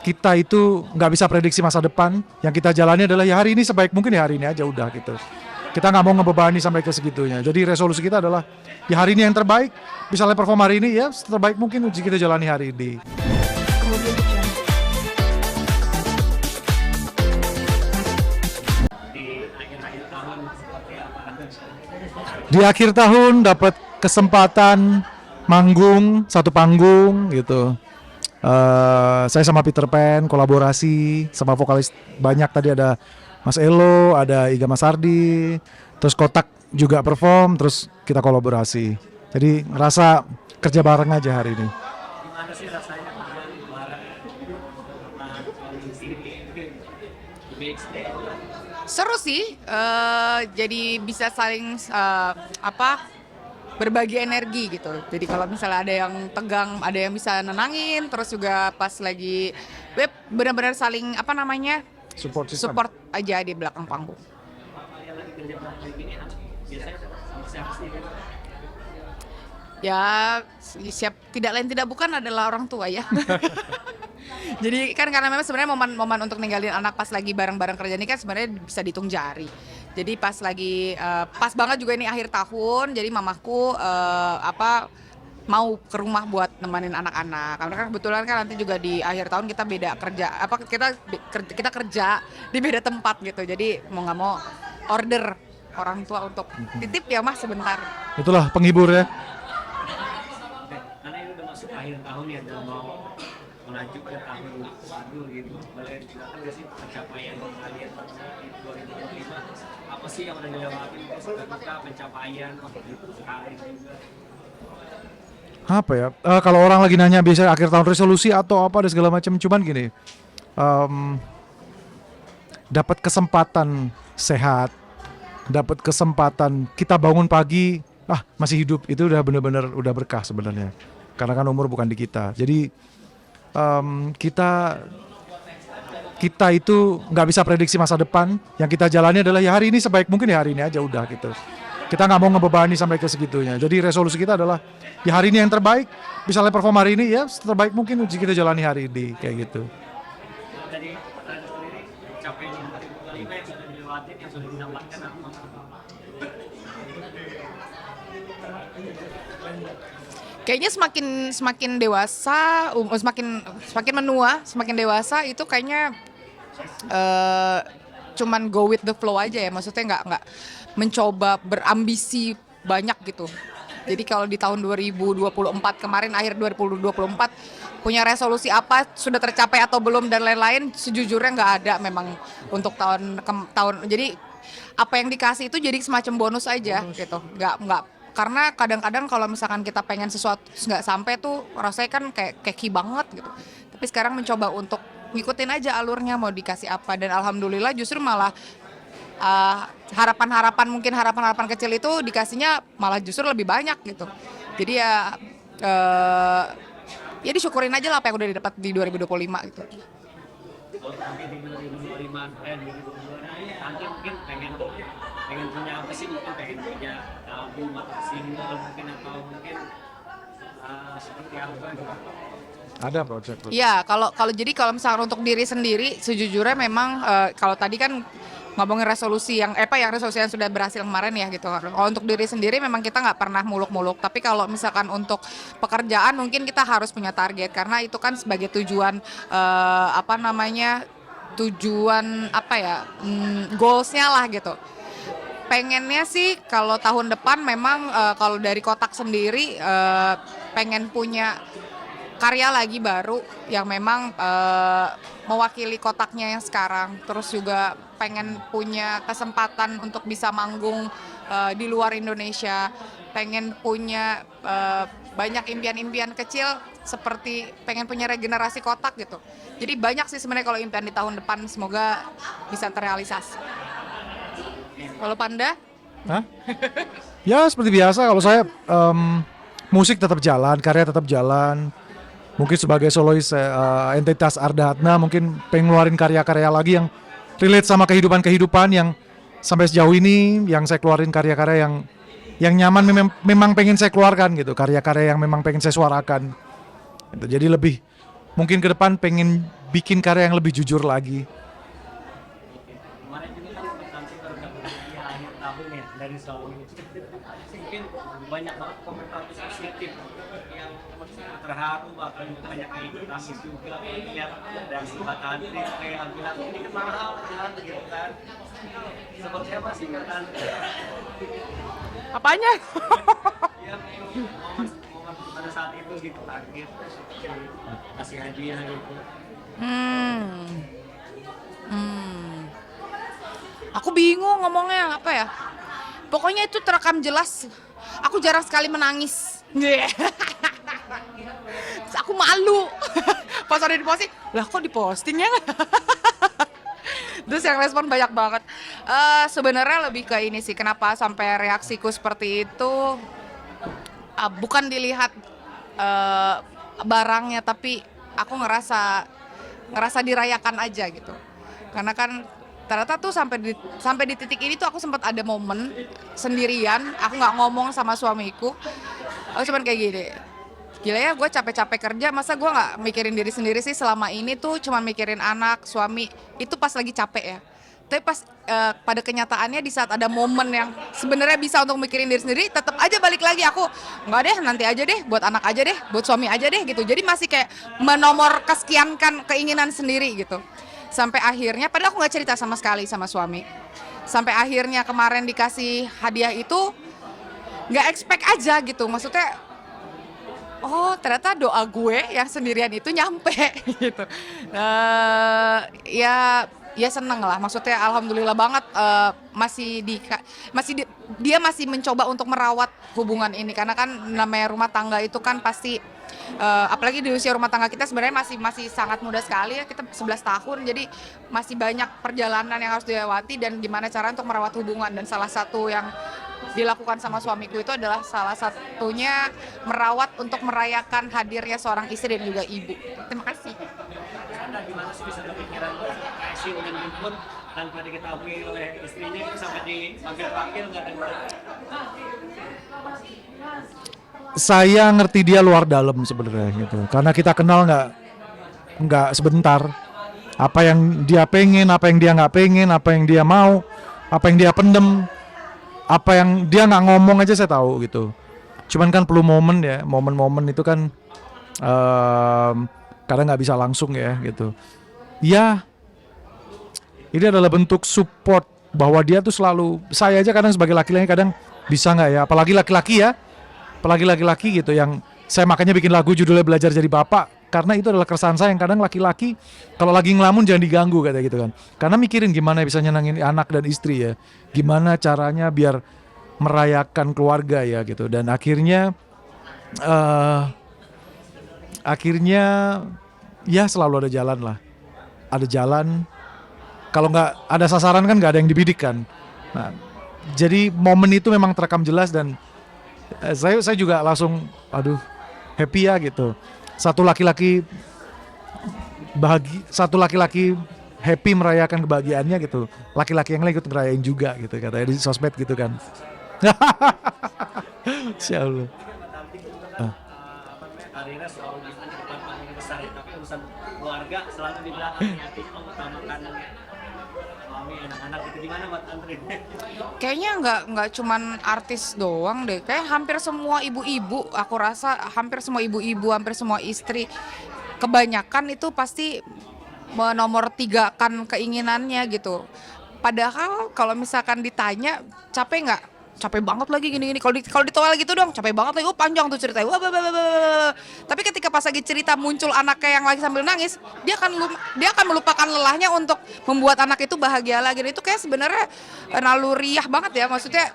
kita itu nggak bisa prediksi masa depan. Yang kita jalani adalah ya hari ini sebaik mungkin, ya hari ini aja udah gitu. Kita nggak mau ngebebani sampai ke segitunya. Jadi resolusi kita adalah ya hari ini yang terbaik. Misalnya perform hari ini ya terbaik mungkin uji kita jalani hari ini. Di akhir tahun dapat kesempatan manggung satu panggung gitu. Saya sama Peter Pan kolaborasi sama vokalis banyak, tadi ada Mas Elo, ada Iga Masardi, terus Kotak juga perform, terus kita kolaborasi. Jadi ngerasa kerja bareng aja hari ini. Gimana sih rasanya bareng Seru sih, jadi bisa saling berbagi energi gitu. Jadi kalau misalnya ada yang tegang, ada yang bisa nenangin, terus juga pas lagi web benar-benar saling Support system. support aja di belakang panggung. Ya siap, tidak lain tidak bukan adalah orang tua ya. Jadi kan karena memang sebenarnya momen untuk ninggalin anak pas lagi bareng-bareng kerja ini kan sebenarnya bisa dihitung jari. Jadi pas lagi pas banget juga ini akhir tahun, jadi mamaku mau ke rumah buat nemenin anak-anak. Karena kan kebetulan kan nanti juga di akhir tahun kita beda kerja, kita kerja di beda tempat gitu. Jadi mau nggak mau order orang tua untuk titip ya mas sebentar. Itulah penghibur ya. Karena ini udah masuk akhir tahun ya, udah mau melanjut ke tahun baru gitu. Boleh dijelaskan nggak sih pencapaian kalian di 2025? Apa sih yang udah dilewatin, terus suka pencapaian gitu sekali juga? Apa ya? Kalau orang lagi nanya biasanya akhir tahun resolusi atau apa dan segala macam, cuman gini, dapat kesempatan sehat, dapat kesempatan kita bangun pagi, masih hidup, itu udah benar-benar udah berkah sebenarnya. Karena kan umur bukan di kita. Jadi kita itu nggak bisa prediksi masa depan. Yang kita jalani adalah ya hari ini sebaik mungkin, ya hari ini aja udah gitu. Kita nggak mau ngebebani sampai ke segitunya. Jadi resolusi kita adalah ya hari ini yang terbaik. Misalnya perform hari ini ya terbaik mungkin uji kita jalani hari ini kayak gitu. Dari Anda sendiri, pencapaian yang 2025 yang sudah dilewatin, yang sudah didapatkan apa? Kayaknya semakin dewasa, semakin menua, semakin dewasa itu kayaknya cuman go with the flow aja ya. Maksudnya nggak mencoba berambisi banyak gitu. Jadi kalau di tahun 2024 kemarin, akhir 2024 punya resolusi apa, sudah tercapai atau belum dan lain-lain, sejujurnya nggak ada memang untuk tahun. Jadi apa yang dikasih itu jadi semacam bonus aja gitu. Nggak karena kadang-kadang kalau misalkan kita pengen sesuatu nggak sampai tuh rasanya kan kayak keki banget gitu. Tapi sekarang mencoba untuk ngikutin aja alurnya mau dikasih apa, dan alhamdulillah justru malah harapan kecil itu dikasihnya malah justru lebih banyak gitu. Jadi ya disyukurin aja lah apa yang udah didapat di 2025 gitu. Nanti di 2025 nanti mungkin pengen punya apa sih, mungkin pengen punya album atau single mungkin, atau mungkin seperti apa gitu. Ada project. Iya, kalau misalkan untuk diri sendiri sejujurnya memang kalau tadi kan ngomongin resolusi yang resolusi yang sudah berhasil kemarin ya gitu. Kalau untuk diri sendiri memang kita nggak pernah muluk-muluk. Tapi kalau misalkan untuk pekerjaan mungkin kita harus punya target, karena itu kan sebagai tujuan goalsnya lah gitu. Pengennya sih kalau tahun depan memang kalau dari Kotak sendiri pengen punya karya lagi baru yang memang mewakili Kotaknya yang sekarang. Terus juga pengen punya kesempatan untuk bisa manggung di luar Indonesia. Pengen punya banyak impian-impian kecil, seperti pengen punya regenerasi Kotak gitu. Jadi banyak sih sebenarnya kalau impian di tahun depan, semoga bisa terrealisasi. Kalau Panda? Ya seperti biasa, kalau saya musik tetap jalan, karya tetap jalan. Mungkin sebagai solois entitas Arda mungkin pengen ngeluarin karya-karya lagi yang relate sama kehidupan yang sampai sejauh ini yang saya keluarin karya-karya yang nyaman memang pengen saya keluarkan gitu, karya-karya yang memang pengen saya suarakan. Gitu. Jadi lebih mungkin ke depan pengen bikin karya yang lebih jujur lagi. Kemarin juga kan nanti baru dapat hadiah akhir tahun ya dari suami. Mungkin banyak banget komentar positif yang terharu, bahkan banyak yang ikut nangis juga lihat dari Mbak Tantri kayak bilang ini kan mahal kan gitu kan. Seperti apa sih Mbak Tantri? Apanya? Ya momen pada saat itu gitu kaget kasih hadiah gitu. Aku bingung ngomongnya apa ya. Pokoknya itu terekam jelas. Aku jarang sekali menangis. Terus aku malu. Pas ada diposting, lah kok diposting ya? Terus yang respon banyak banget. Sebenarnya lebih ke ini sih, kenapa sampai reaksiku seperti itu. Bukan dilihat barangnya, tapi aku ngerasa dirayakan aja gitu. Karena kan ternyata tuh sampai di titik ini tuh aku sempat ada momen sendirian, aku nggak ngomong sama suamiku. Aku cuman kayak gini, gila ya gue capek-capek kerja, masa gue nggak mikirin diri sendiri sih selama ini tuh cuman mikirin anak, suami, itu pas lagi capek ya. Tapi pas pada kenyataannya di saat ada momen yang sebenarnya bisa untuk mikirin diri sendiri, tetap aja balik lagi aku, nggak deh nanti aja deh, buat anak aja deh, buat suami aja deh gitu. Jadi masih kayak menomor kesekiankan keinginan sendiri gitu. Sampai akhirnya, padahal aku nggak cerita sama sekali sama suami. Sampai akhirnya kemarin dikasih hadiah itu, nggak expect aja gitu. Maksudnya, oh ternyata doa gue yang sendirian itu nyampe gitu. Ya seneng lah. Maksudnya alhamdulillah banget dia masih mencoba untuk merawat hubungan ini. Karena kan namanya rumah tangga itu kan pasti apalagi di usia rumah tangga kita sebenarnya masih sangat muda sekali ya, kita 11 tahun, jadi masih banyak perjalanan yang harus dilewati dan gimana cara untuk merawat hubungan. Dan salah satu yang dilakukan sama suamiku itu adalah salah satunya merawat untuk merayakan hadirnya seorang istri dan juga ibu. Terima kasih. Anda gimana sih bisa kepikiran kasih udah jemput tanpa diketahui oleh istrinya itu sampai dipanggil-panggil nggak ada? Saya ngerti dia luar dalam sebenarnya gitu, karena kita kenal nggak sebentar. Apa yang dia pengen, apa yang dia nggak pengen, apa yang dia mau, apa yang dia pendem, apa yang dia nggak ngomong aja saya tahu gitu. Cuman kan perlu momen ya, momen-momen itu kan kadang nggak bisa langsung ya gitu. Ya, ini adalah bentuk support bahwa dia tuh selalu, saya aja kadang sebagai laki-laki kadang bisa nggak ya, apalagi laki-laki gitu yang saya makanya bikin lagu judulnya Belajar Jadi Bapak, karena itu adalah keresahan saya yang kadang laki-laki kalau lagi ngelamun jangan diganggu kayak gitu kan, karena mikirin gimana bisa nyenangin anak dan istri ya, gimana caranya biar merayakan keluarga ya gitu. Dan akhirnya ya selalu ada jalan lah, ada jalan. Kalau nggak ada sasaran kan nggak ada yang dibidik kan. Nah, jadi momen itu memang terekam jelas dan saya juga langsung aduh happy ya gitu. Satu laki-laki happy merayakan kebahagiaannya gitu. Laki-laki yang lain ikut ngerayain juga gitu, katanya di sosmed gitu kan. Insyaallah. Karirnya selalu di depan paling besar ya, tapi urusan keluarga selalu di belakang ya, mengutamakan suami, anak-anak itu gimana Mbak Tantri? Kayaknya nggak cuman artis doang deh, kayak hampir semua ibu-ibu, aku rasa hampir semua ibu-ibu, hampir semua istri, kebanyakan itu pasti menomor tigakan keinginannya gitu. Padahal kalau misalkan ditanya capek nggak? Capek banget lagi gini-gini. Kalau ditolak gitu dong, capek banget lagi. Oh panjang tuh ceritanya. Tapi ketika pas lagi cerita muncul anaknya yang lagi sambil nangis, dia akan melupakan lelahnya untuk membuat anak itu bahagia lagi. Dan itu kayak sebenarnya naluriah banget ya. Maksudnya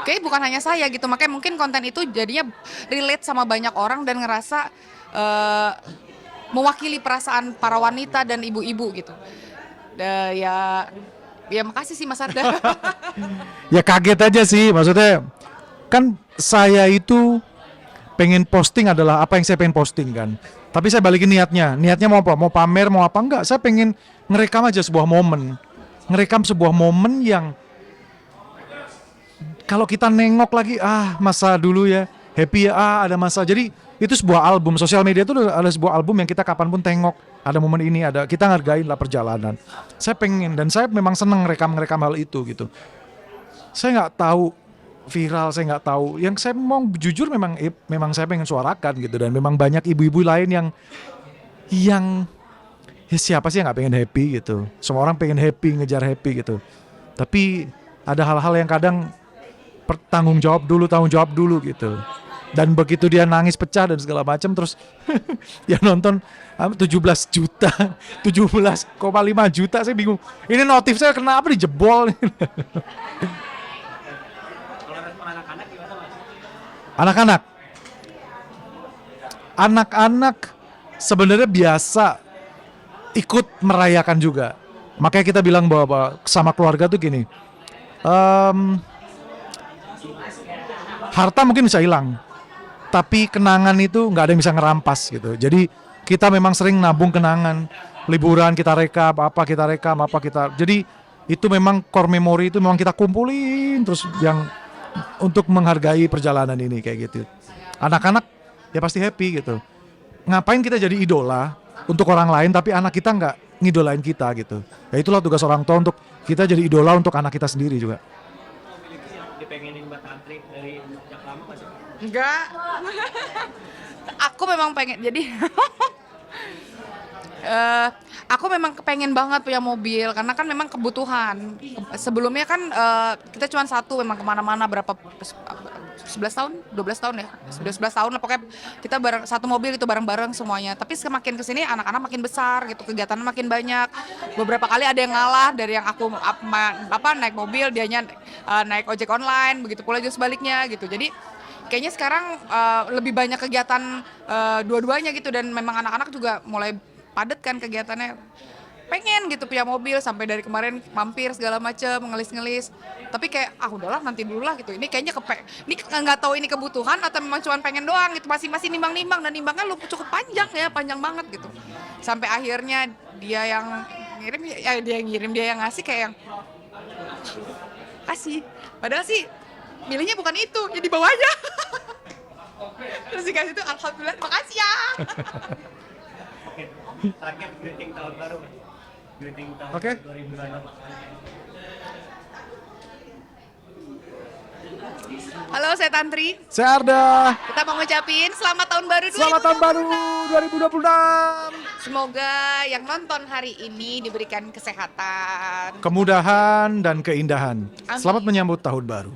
kayak bukan hanya saya gitu. Makanya mungkin konten itu jadinya relate sama banyak orang dan ngerasa mewakili perasaan para wanita dan ibu-ibu gitu. Ya makasih sih Mas Arda. Ya kaget aja sih, maksudnya kan saya itu pengen posting adalah apa yang saya pengen posting kan. Tapi saya balikin niatnya mau apa? Mau pamer, mau apa enggak? Saya pengen ngerekam aja sebuah momen. Ngerekam sebuah momen yang kalau kita nengok lagi, masa dulu ya, happy ya, ada masa. Jadi itu sebuah album. Sosial media itu adalah sebuah album yang kita kapanpun tengok, ada momen ini, ada kita ngargain lah perjalanan. Saya pengen dan saya memang seneng rekam hal itu gitu. Saya nggak tahu viral, saya nggak tahu. Yang saya mau jujur memang saya pengen suarakan gitu, dan memang banyak ibu-ibu lain yang ya siapa sih yang nggak pengen happy gitu. Semua orang pengen happy, ngejar happy gitu. Tapi ada hal-hal yang kadang tanggung jawab dulu gitu. Dan begitu dia nangis pecah dan segala macam, terus dia nonton 17 juta, 17,5 juta, saya bingung. Ini notif saya kenapa dijebol? Kalau respon anak-anak gimana Mas? Anak-anak sebenarnya biasa ikut merayakan juga. Makanya kita bilang bahwa sama keluarga tuh gini, harta mungkin bisa hilang, tapi kenangan itu nggak ada yang bisa ngerampas gitu. Jadi kita memang sering nabung kenangan, liburan kita rekam, jadi itu memang core memory itu memang kita kumpulin terus yang untuk menghargai perjalanan ini kayak gitu. Anak-anak ya pasti happy gitu. Ngapain kita jadi idola untuk orang lain tapi anak kita nggak ngidolain kita gitu. Ya itulah tugas orang tua, untuk kita jadi idola untuk anak kita sendiri juga. Mobil itu yang dipengenin Mbak Tantri dari sejak lama Mas? Enggak. Aku memang pengen jadi aku memang kepengen banget punya mobil karena kan memang kebutuhan. Sebelumnya kan kita cuma satu, memang kemana-mana berapa 11 tahun, 12 tahun ya, sudah 11 tahun lah pokoknya kita bareng satu mobil itu bareng-bareng semuanya. Tapi semakin kesini anak-anak makin besar gitu, kegiatannya makin banyak. Beberapa kali ada yang ngalah dari yang aku naik mobil, dianya naik ojek online, begitu pula juga sebaliknya gitu. Jadi kayaknya sekarang lebih banyak kegiatan dua-duanya gitu, dan memang anak-anak juga mulai padat kan kegiatannya, pengen gitu punya mobil, sampai dari kemarin mampir segala macam ngelis-ngelis, tapi kayak udahlah nanti dulu lah gitu. Ini kayaknya ini nggak tahu ini kebutuhan atau memang cuma pengen doang gitu, masih nimbang-nimbang, dan nimbangnya cukup panjang banget gitu, sampai akhirnya dia yang ngirim, dia yang ngasih, kayak yang kasih, padahal sih milihnya bukan itu, ya di bawahnya. Terus dikasih itu, alhamdulillah, makasih ya. Oke, terakhir greeting tahun baru Mas. Greeting tahun Oke. 2026. Halo, saya Tantri. Saya Arda. Kita mau ngucapin selamat tahun baru dulu. Selamat tahun baru 2026. Semoga yang nonton hari ini diberikan kesehatan. Kemudahan dan keindahan. Amin. Selamat menyambut tahun baru.